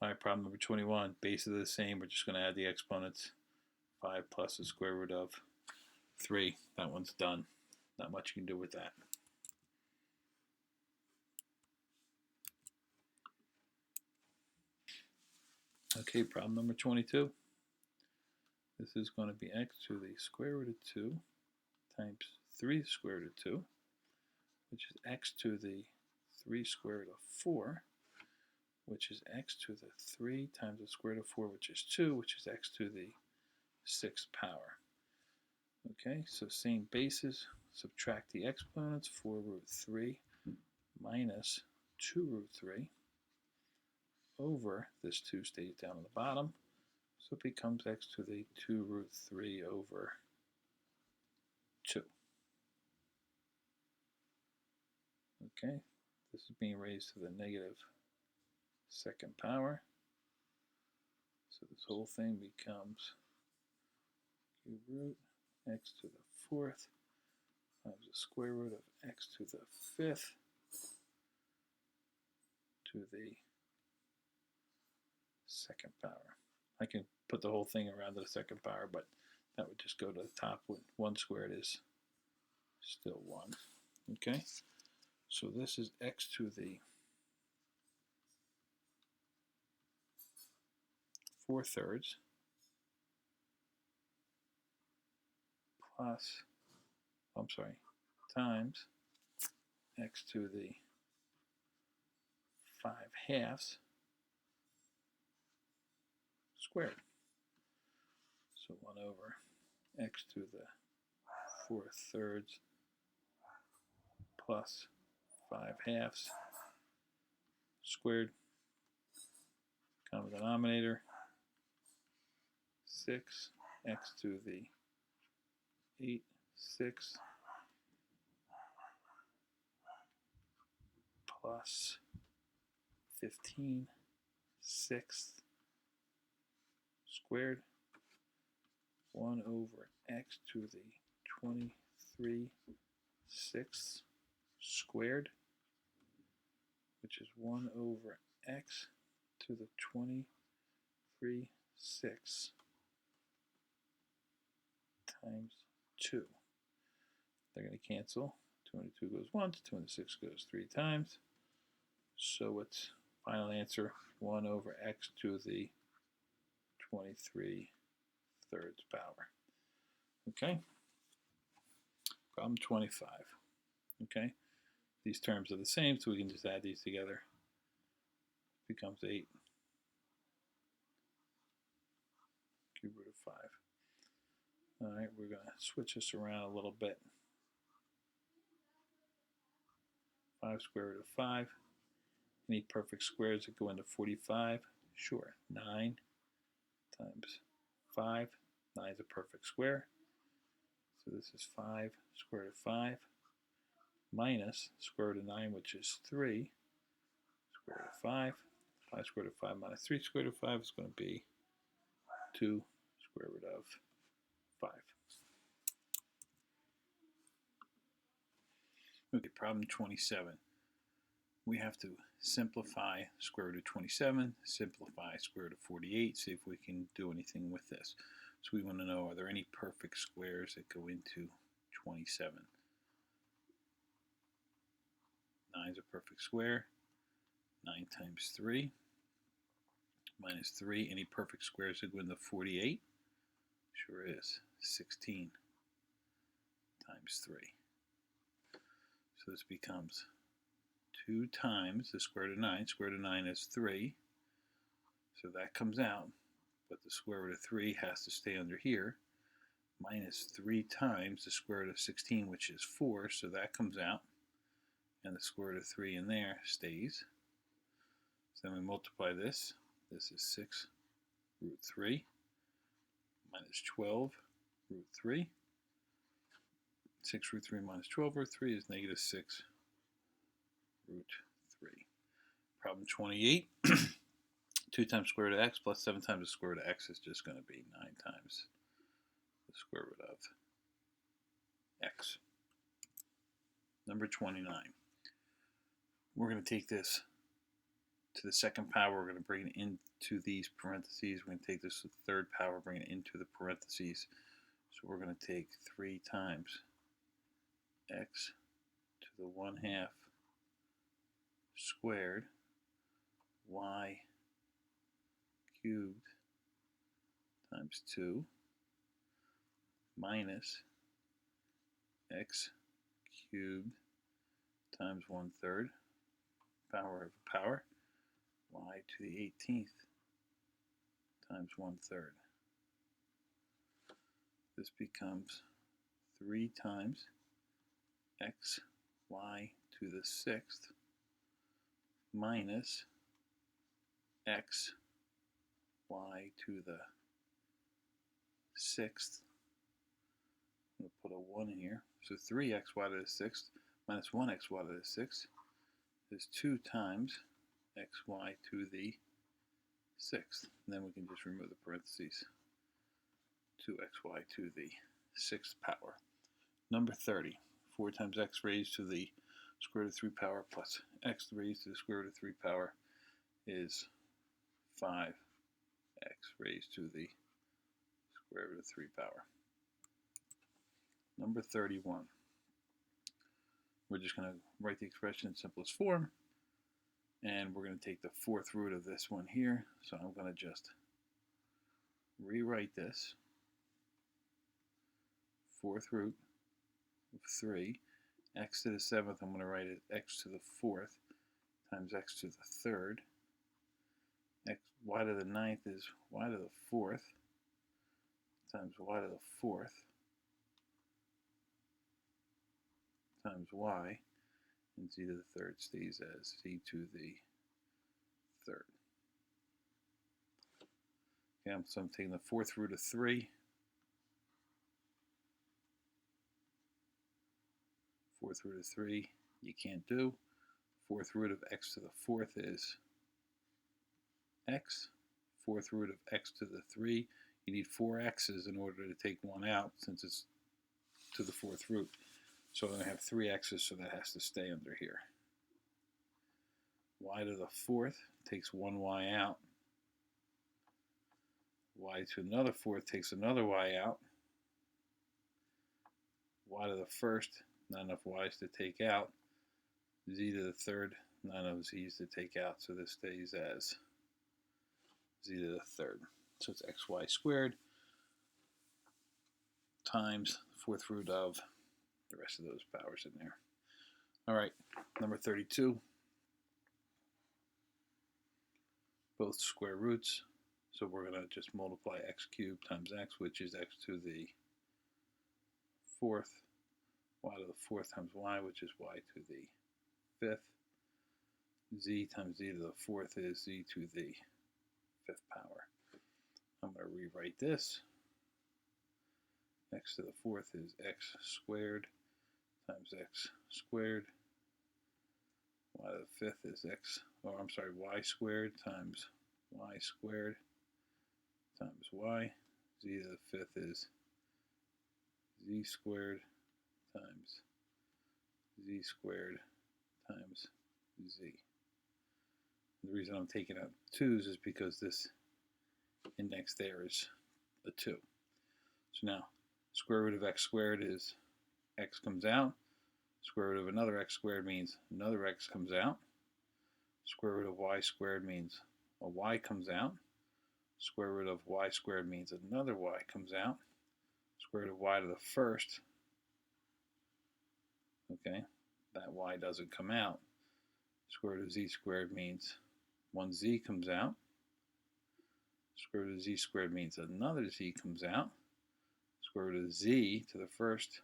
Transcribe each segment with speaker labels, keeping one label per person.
Speaker 1: All right, problem number 21. Bases are the same. We're just going to add the exponents. 5 plus the square root of 3. That one's done. Not much you can do with that. Okay, problem number 22. This is going to be x to the square root of 2 times 3 square root of 2, which is x to the 3 square root of 4, which is x to the 3 times the square root of 4, which is 2, which is x to the 6th power. Okay, so same basis. Subtract the exponents. 4 root 3 minus 2 root 3 over, this 2 stays down on the bottom, so it becomes x to the 2 root 3 over 2. Okay, this is being raised to the negative 2nd power. So this whole thing becomes cube root x to the 4th times the square root of x to the 5th to the 2nd power. I can put the whole thing around to the 2nd power, but that would just go to the top when 1 squared is still 1. Okay, so this is x to the 4/3 plus, times x to the 5/2 squared. So 1 over x to the 4/3 plus 5/2 squared. Common denominator, 6 x to the 8/6 plus 15/6 squared, 1 over x to the 23/6 squared, which is 1 over x to the 23/6 times 2. They're going to cancel. 2 and 2 goes once, 2 and 6 goes 3 times. So it's final answer 1 over x to the 23/3 power. Okay. Problem 25. Okay. These terms are the same, so we can just add these together. It becomes 8 cube root of 5. All right, we're going to switch this around a little bit. 5 square root of 5. Any perfect squares that go into 45? Sure. 9 times 5. 9 is a perfect square. So this is 5 square root of 5 minus square root of 9, which is 3 square root of 5. 5 square root of 5 minus 3 square root of 5 is going to be 2 square root of 5. Okay, problem 27. We have to simplify square root of 27, simplify square root of 48, see if we can do anything with this. So we want to know, are there any perfect squares that go into 27? 9 is a perfect square. 9 times 3 minus 3. Any perfect squares that go into 48? Sure is. 16 times 3. So this becomes 2 times the square root of 9. Square root of 9 is 3. So that comes out. But the square root of 3 has to stay under here. Minus 3 times the square root of 16, which is 4. So that comes out. And the square root of 3 in there stays. So then we multiply this. This is 6 root 3 minus 12 root 3. 6 root 3 minus 12 root 3 is negative 6 root 3. Problem 28. 2 times square root of x plus 7 times the square root of x is just going to be 9 times the square root of x. Number 29. We're going to take this to the second power, we're going to bring it into these parentheses. We're going to take this to the third power, bring it into the parentheses. So we're going to take 3 times x to the 1/2 squared y cubed times 2 minus x cubed times 1/3 power of a power y to the 18th times 1/3. This becomes 3 times x y to the 6th minus x y to the 6th. I'm going to put a 1 in here. So 3xy to the 6th minus 1xy to the 6th is 2 times xy to the 6th. And then we can just remove the parentheses. 2xy to the 6th power. Number 30. 4 times x raised to the square root of 3 power plus x raised to the square root of 3 power is 5x raised to the square root of 3 power. Number 31. We're just going to write the expression in simplest form, and we're going to take the 4th root of this one here. So I'm going to just rewrite this. 4th root of 3. X to the 7th, I'm going to write it x to the 4th times x to the 3rd. Y to the 9th is y to the 4th times y to the 4th times y, and z to the 3rd stays as z to the 3rd. Okay, so I'm taking the 4th root of 3. 4th root of 3 you can't do. 4th root of x to the 4th is x. 4th root of x to the 3, you need 4 x's in order to take 1 out since it's to the 4th root. So I'm going to have 3 x's, so that has to stay under here. Y to the 4th takes 1 y out. Y to another 4th takes another y out. Y to the 1st, not enough y's to take out. Z to the 3rd, not enough z's to take out, so this stays as z to the 3rd. So it's xy squared times the 4th root of the rest of those powers in there. All right, number 32. Both square roots. So we're going to just multiply x cubed times x, which is x to the 4th, y to the 4th times y, which is y to the 5th. Z times z to the 4th is z to the 5th power. I'm going to rewrite this. X to the 4th is x squared times x squared. Y to the 5th is y squared times y squared times y. Z to the 5th is z squared times z squared times z. The reason I'm taking out 2's is because this index there is a 2. So now, square root of x squared is x comes out. Square root of another x squared means another x comes out. Square root of y squared means a y comes out. Square root of y squared means another y comes out. Square root of y to the 1st, okay, that y doesn't come out. Square root of z squared means one z comes out. Square root of z squared means another z comes out. Square root of z to the 1st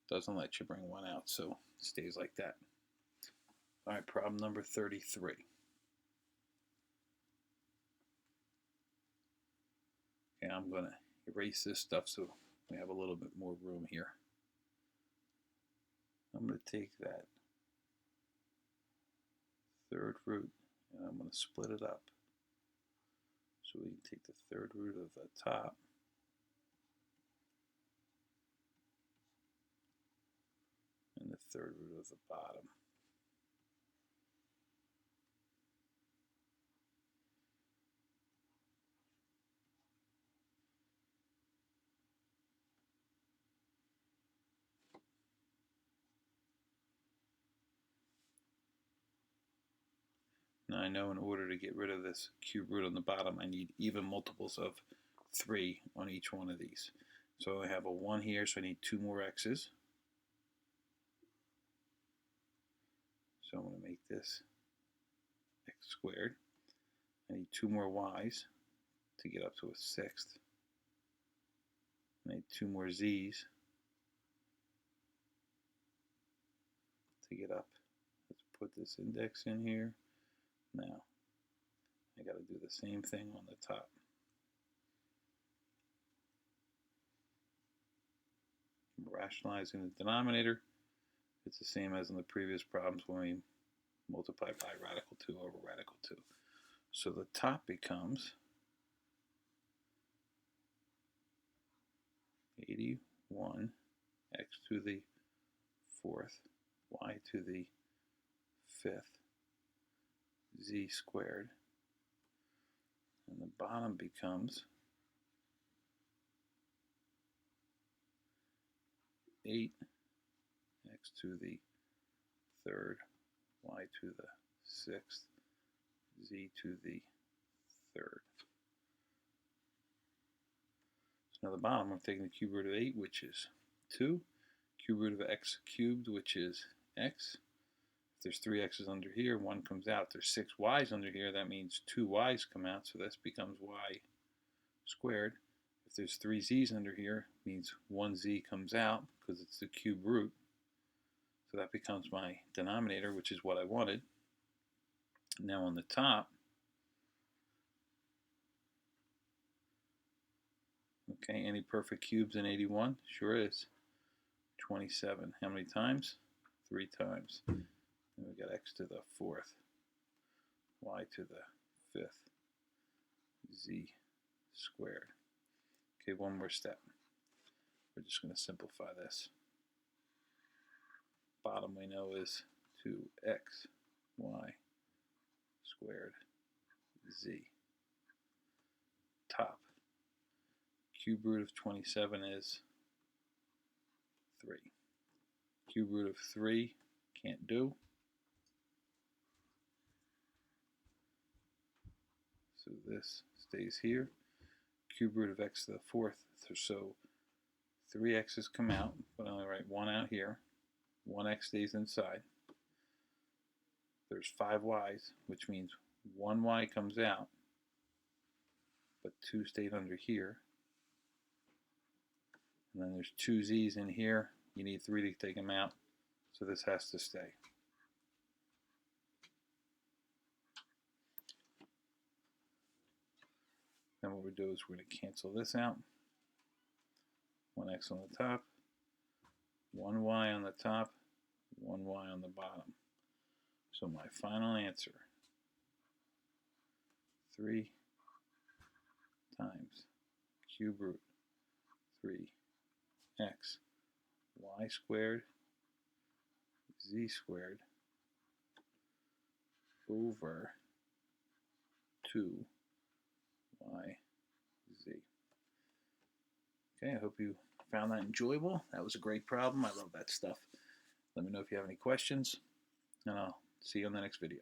Speaker 1: doesn't let you bring 1 out, so it stays like that. All right, problem number 33. Okay, I'm going to erase this stuff so we have a little bit more room here. I'm going to take that 3rd root and I'm going to split it up. So we can take the 3rd root of the top and the 3rd root of the bottom. Now I know in order to get rid of this cube root on the bottom, I need even multiples of 3 on each one of these. So I have a 1 here, so I need 2 more x's. So I'm going to make this x squared. I need 2 more y's to get up to a sixth. I need 2 more z's to get up. Let's put this index in here. Now, I got to do the same thing on the top. Rationalizing the denominator, it's the same as in the previous problems when we multiply by radical 2 over radical 2. So the top becomes 81 x to the 4th, y to the 5th, z squared. And the bottom becomes 8 x to the 3rd, y to the 6th, z to the 3rd. So now the bottom, I'm taking the cube root of 8, which is 2, cube root of x cubed, which is x. If there's 3 x's under here, 1 comes out. If there's 6 y's under here, that means 2 y's come out, so this becomes y squared. If there's 3 z's under here, it means 1 z comes out because it's the cube root. So that becomes my denominator, which is what I wanted. Now on the top, okay, any perfect cubes in 81? Sure is. 27. How many times? 3 times. And we got x to the 4th, y to the 5th, z squared. Okay, one more step. We're just going to simplify this. Bottom we know is 2x, y squared, z. Top, cube root of 27 is 3. Cube root of 3 can't do. So this stays here. Cube root of x to the 4th. So 3 x's come out, but I only write 1 out here. 1x stays inside. There's 5 y's, which means 1 y comes out, but 2 stayed under here. And then there's 2 z's in here. You need 3 to take them out, so this has to stay. Then what we do is we're going to cancel this out. 1x on the top, 1 y on the top, 1 y on the bottom. So my final answer, 3 times cube root 3x y squared z squared over 2y z. Okay, I hope you found that enjoyable. That was a great problem. I love that stuff. Let me know if you have any questions, and I'll see you on the next video.